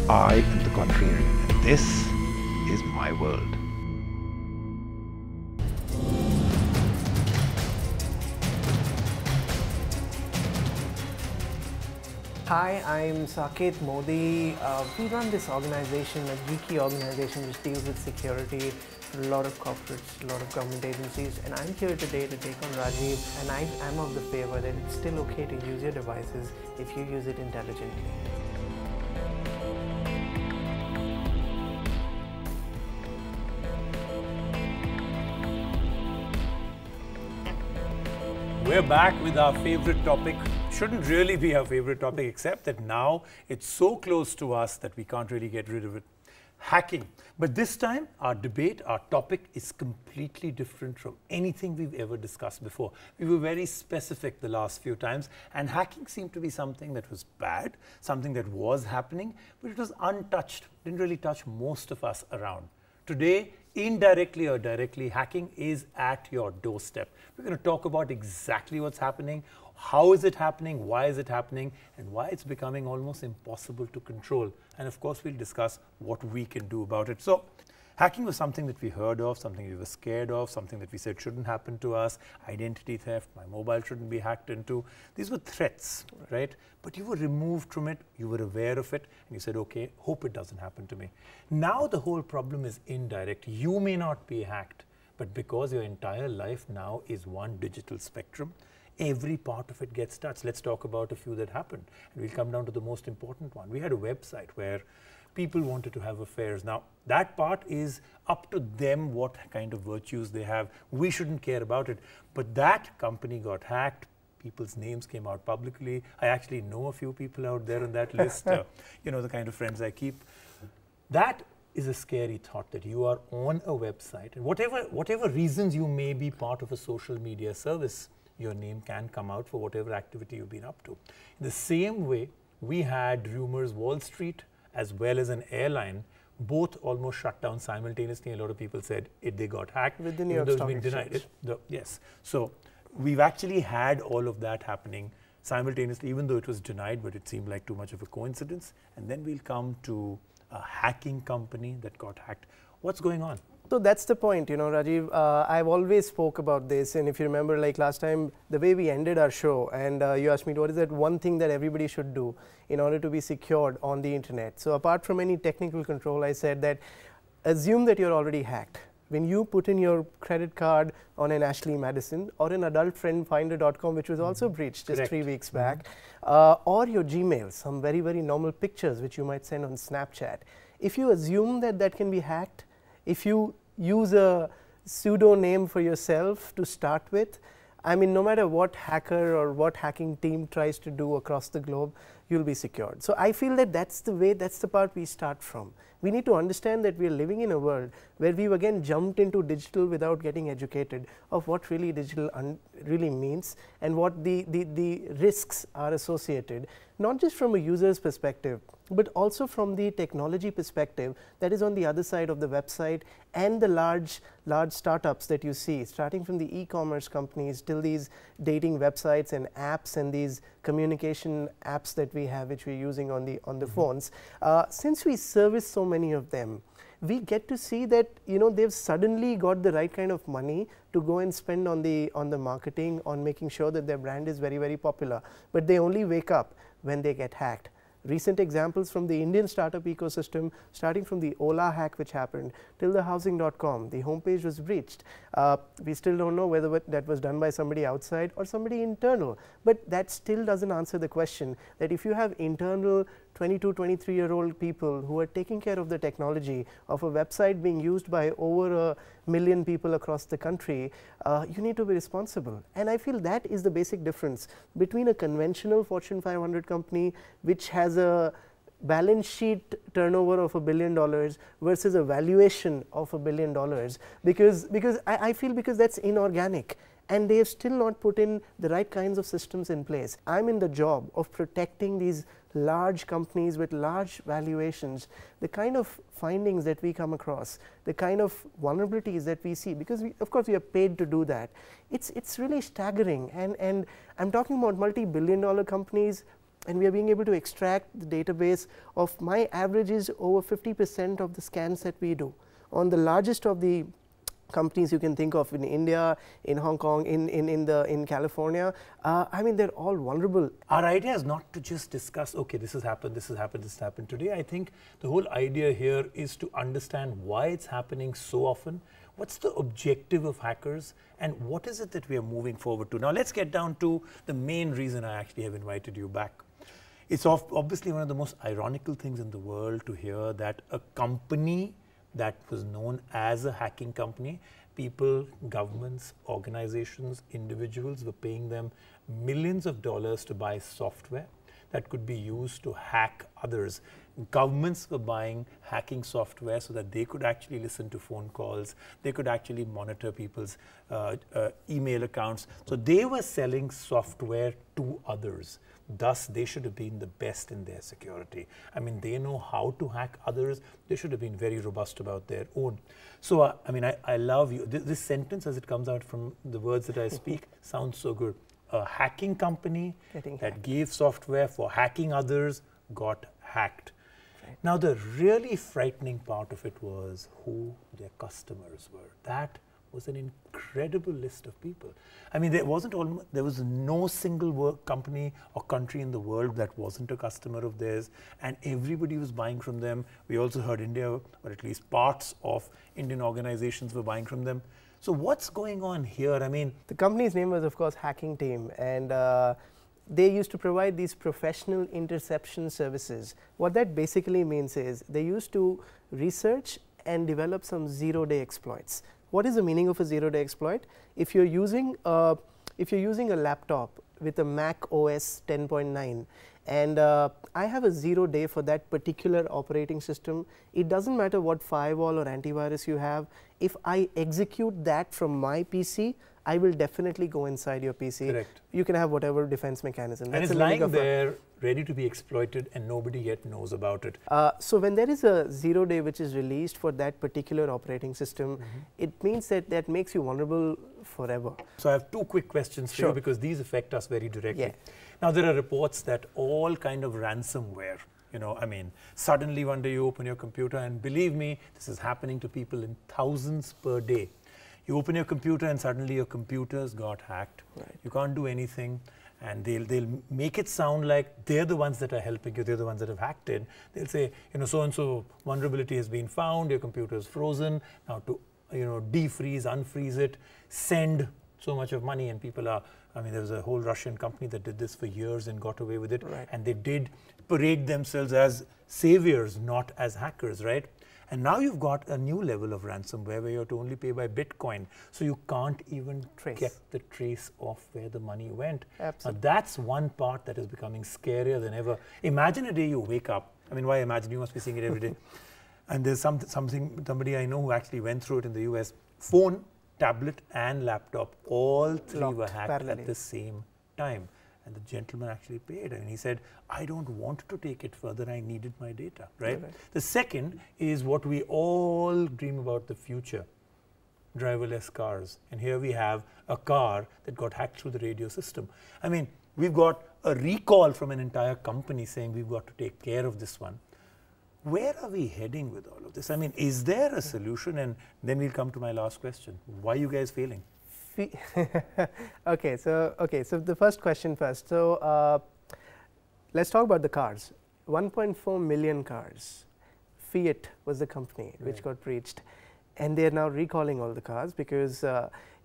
I am the contrarian, and this is my world. Hi, I'm Saket Modi. We run this organization, a geeky organization which deals with security for a lot of corporates, a lot of government agencies, and I'm here today to take on Rajiv, and I'm of the favor that it's still okay to use your devices if you use it intelligently. We're back with our favorite topic. Shouldn't really be our favorite topic, except that now it's so close to us that we can't really get rid of it. Hacking. But this time, our debate, our topic is completely different from anything we've ever discussed before. We were very specific the last few times, and hacking seemed to be something that was bad, something that was happening, but it was untouched, didn't really touch most of us around. Today, indirectly or directly, hacking is at your doorstep. We're going to talk about exactly what's happening, how is it happening, why is it happening, and why it's becoming almost impossible to control. And of course, we'll discuss what we can do about it. So, hacking was something that we heard of, something we were scared of, something that we said shouldn't happen to us, identity theft, my mobile shouldn't be hacked into. These were threats, right? But you were removed from it, you were aware of it, and you said, okay, hope it doesn't happen to me. Now the whole problem is indirect. You may not be hacked, but because your entire life now is one digital spectrum, every part of it gets touched. Let's talk about a few that happened. And we'll come down to the most important one. We had a website where people wanted to have affairs. Now, that part is up to them what kind of virtues they have. We shouldn't care about it. But that company got hacked. People's names came out publicly. I actually know a few people out there on that list, you know, the kind of friends I keep. That is a scary thought, that you are on a website, and whatever reasons you may be part of a social media service, your name can come out for whatever activity you've been up to. In the same way, we had rumors Wall Street as well as an airline both almost shut down simultaneously. A lot of people said they got hacked. With the New York Stock Exchange. Yes. So we've actually had all of that happening simultaneously, even though it was denied, but it seemed like too much of a coincidence. And then we'll come to a hacking company that got hacked. What's going on? So that's the point, you know, Rajiv. I've always spoke about this, and if you remember, like last time, the way we ended our show, and you asked me, what is that one thing that everybody should do in order to be secured on the internet? So apart from any technical control, I said that assume that you're already hacked. When you put in your credit card on an Ashley Madison or an adultfriendfinder.com, which was also breached just 3 weeks back, or your Gmail, some very, very normal pictures which you might send on Snapchat. If you assume that that can be hacked, if you use a pseudo name for yourself to start with, I mean, no matter what hacker or what hacking team tries to do across the globe, you'll be secured. So I feel that that's the way, that's the part we start from. We need to understand that we are living in a world where we've again jumped into digital without getting educated of what really digital really means and what the risks are associated, not just from a user's perspective, but also from the technology perspective that is on the other side of the website and the large startups that you see, starting from the e-commerce companies till these dating websites and apps and these communication apps that we have, which we're using on the phones. Since we service so many of them, we get to see that, you know, they've suddenly got the right kind of money to go and spend on the marketing, on making sure that their brand is very, very popular. But they only wake up when they get hacked. Recent examples from the Indian startup ecosystem, starting from the Ola hack which happened till the housing.com, the homepage was breached. We still don't know whether that was done by somebody outside or somebody internal, but that still doesn't answer the question that if you have internal 22, 23-year-old people who are taking care of the technology of a website being used by over 1 million people across the country, you need to be responsible. And I feel that is the basic difference between a conventional Fortune 500 company which has a balance sheet turnover of $1 billion versus a valuation of $1 billion, because I feel because that's inorganic. And they have still not put in the right kinds of systems in place. I'm in the job of protecting these large companies with large valuations, the kind of findings that we come across, the kind of vulnerabilities that we see, because of course we are paid to do that. It's really staggering, and I'm talking about multi-billion-dollar companies and we are being able to extract the database of my average is over 50% of the scans that we do on the largest of the companies you can think of in India, in Hong Kong, in California. I mean, they're all vulnerable. Our idea is not to just discuss, okay, this has happened, this has happened, this has happened today. I think the whole idea here is to understand why it's happening so often, what's the objective of hackers, and what is it that we are moving forward to. Now, let's get down to the main reason I actually have invited you back. It's obviously one of the most ironical things in the world to hear that a company that was known as a hacking company, people, governments, organizations, individuals were paying them millions of dollars to buy software that could be used to hack others. Governments were buying hacking software so that they could actually listen to phone calls, they could actually monitor people's email accounts. So they were selling software to others. Thus, they should have been the best in their security. I mean, they know how to hack others. They should have been very robust about their own. So, I mean, I love you. This sentence, as it comes out from the words that I speak, sounds so good. A hacking company that gave software for hacking others got hacked. Right. Now, the really frightening part of it was who their customers were. That was an incredible list of people. I mean, there was no single company or country in the world that wasn't a customer of theirs, and everybody was buying from them. We also heard India, or at least parts of Indian organizations were buying from them. So what's going on here? I mean, the company's name was, of course, Hacking Team, and they used to provide these professional interception services. What that basically means is they used to research and develop some zero-day exploits. What is the meaning of a zero-day exploit? If you're using a laptop with a Mac OS 10.9 and I have a 0 day for that particular operating system, it doesn't matter what firewall or antivirus you have. If I execute that from my PC, I will definitely go inside your PC. Correct. You can have whatever defense mechanism. And it's lying there, ready to be exploited, and nobody yet knows about it. So when there is a 0 day which is released for that particular operating system, it means that that makes you vulnerable forever. So I have two quick questions for you because these affect us very directly. Yeah. Now, there are reports that all kind of ransomware, you know, I mean, suddenly one day you open your computer, and believe me, this is happening to people in thousands per day. You open your computer and suddenly your computer's got hacked. Right. You can't do anything, and they'll make it sound like they're the ones that are helping you, they're the ones that have hacked it. They'll say, you know, so-and-so vulnerability has been found, your computer is frozen, now to, you know, defreeze, unfreeze it, send so much of money, and people are, I mean, there was a whole Russian company that did this for years and got away with it, and they did parade themselves as saviors, not as hackers, right? And now you've got a new level of ransomware where you have to only pay by Bitcoin. So you can't even get the trace of where the money went. Absolutely. Now that's one part that is becoming scarier than ever. Imagine a day you wake up. I mean, why imagine? You must be seeing it every day. And there's somebody I know who actually went through it in the US. Phone, tablet, and laptop, all three were hacked at the same time. And the gentleman actually paid, and he said, I don't want to take it further, I needed my data, right? The second is what we all dream about, the future, driverless cars. And here we have a car that got hacked through the radio system. I mean, we've got a recall from an entire company saying we've got to take care of this one. Where are we heading with all of this? I mean, is there a solution? And then we'll come to my last question. Why are you guys failing? Okay, so the first question first. So let's talk about the cars. 1.4 million cars. Fiat was the company which got breached, and they are now recalling all the cars because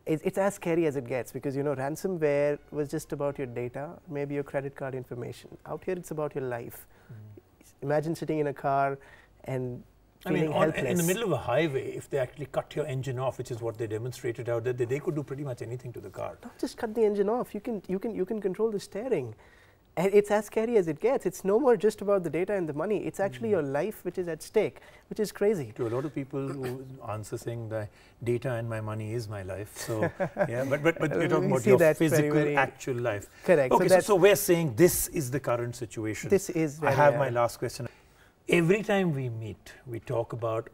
it's as scary as it gets. Because you know, ransomware was just about your data, maybe your credit card information. Out here, it's about your life. Imagine sitting in a car and feeling helpless. In the middle of a highway, if they actually cut your engine off, which is what they demonstrated out there, they could do pretty much anything to the car. Not just cut the engine off. You can control the steering, and it's as scary as it gets. It's no more just about the data and the money. It's actually your life which is at stake, which is crazy. To a lot of people who answer saying the data and my money is my life. So yeah, but we're talking about your physical, actual life. Correct. Okay, so we're saying this is the current situation. This is. I have my last question. Every time we meet, we talk about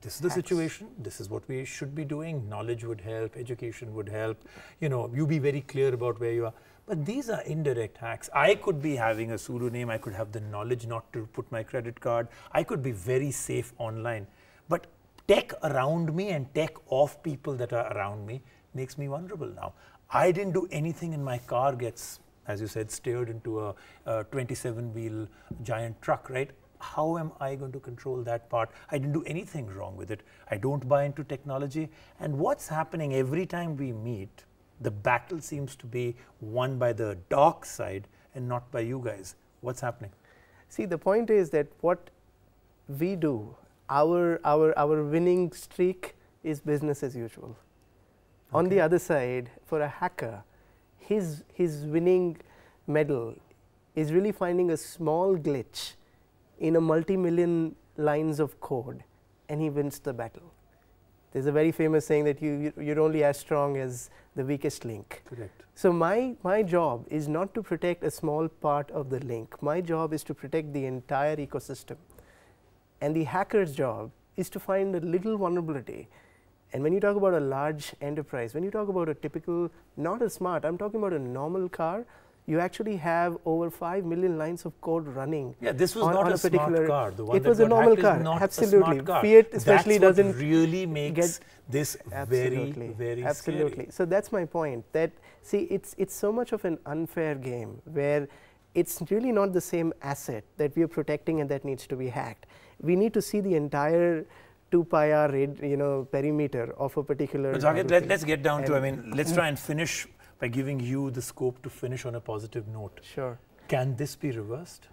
this is the situation, this is what we should be doing, knowledge would help, education would help, you know, you be very clear about where you are. But these are indirect hacks. I could be having a pseudonym, I could have the knowledge not to put my credit card, I could be very safe online. But tech around me and tech of people that are around me makes me vulnerable now. I didn't do anything and my car gets, as you said, steered into a 27-wheel giant truck, right? How am I going to control that part? I didn't do anything wrong with it. I don't buy into technology. And what's happening every time we meet, the battle seems to be won by the dark side and not by you guys. What's happening? See, the point is that what we do, our winning streak is business as usual. Okay. On the other side, for a hacker, his winning medal is really finding a small glitch in a multi-million lines of code, and he wins the battle. There's a very famous saying that you're only as strong as the weakest link. Correct. So my job is not to protect a small part of the link. My job is to protect the entire ecosystem. And the hacker's job is to find a little vulnerability. And when you talk about a large enterprise, when you talk about a typical, not a smart, I'm talking about a normal car, you actually have over 5 million lines of code running. Yeah, this was not a smart car. The one it was a normal car, absolutely. Fiat especially doesn't really makes this very, very absolutely. Scary. So that's my point. That see, it's so much of an unfair game where it's really not the same asset that we are protecting and that needs to be hacked. We need to see the entire 2 pi r perimeter of a particular. But Zakir, let's get down to. I mean, let's try and finish by giving you the scope to finish on a positive note. Sure. Can this be reversed?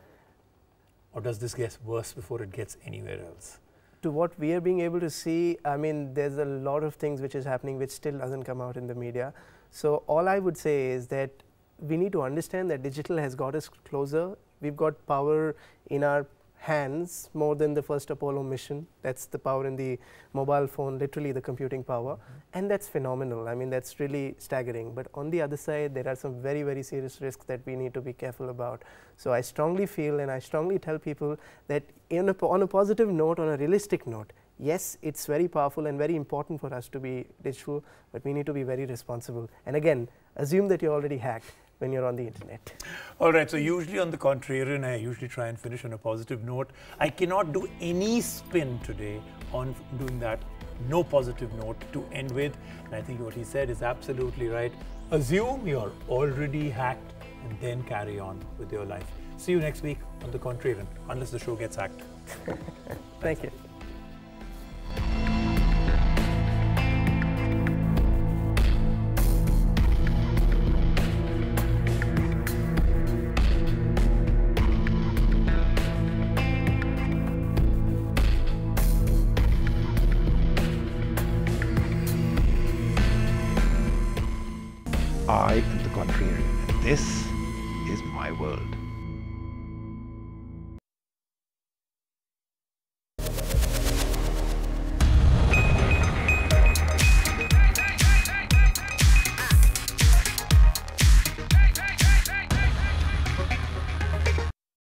Or does this get worse before it gets anywhere else? To what we are being able to see, I mean, there's a lot of things which is happening which still doesn't come out in the media. So all I would say is that we need to understand that digital has got us closer. We've got power in our hands more than the first Apollo mission. That's the power in the mobile phone, literally the computing power. And that's phenomenal. I mean, that's really staggering. But on the other side, there are some very, very serious risks that we need to be careful about. So I strongly feel and I strongly tell people that on a positive note, on a realistic note, yes, it's very powerful and very important for us to be digital, but we need to be very responsible. And again, assume that you're already hacked when you're on the internet. All right, so usually on the contrary, and I usually try and finish on a positive note. I cannot do any spin today on doing that. No positive note to end with. And I think what he said is absolutely right. Assume you're already hacked and then carry on with your life. See you next week on the contrary, unless the show gets hacked. Thank you. I am the contrarian, and this is my world.